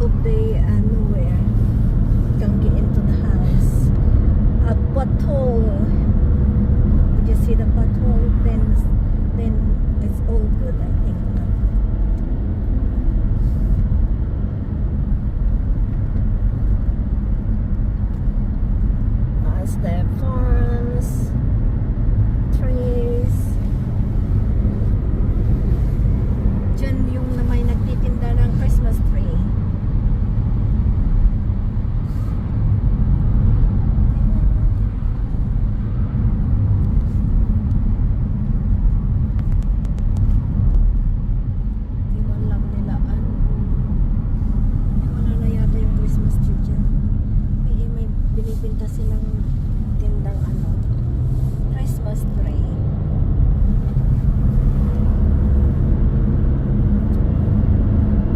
of the nowhere. You can get into the house. A pothole. Would you see the pothole? Then it's all good, I think.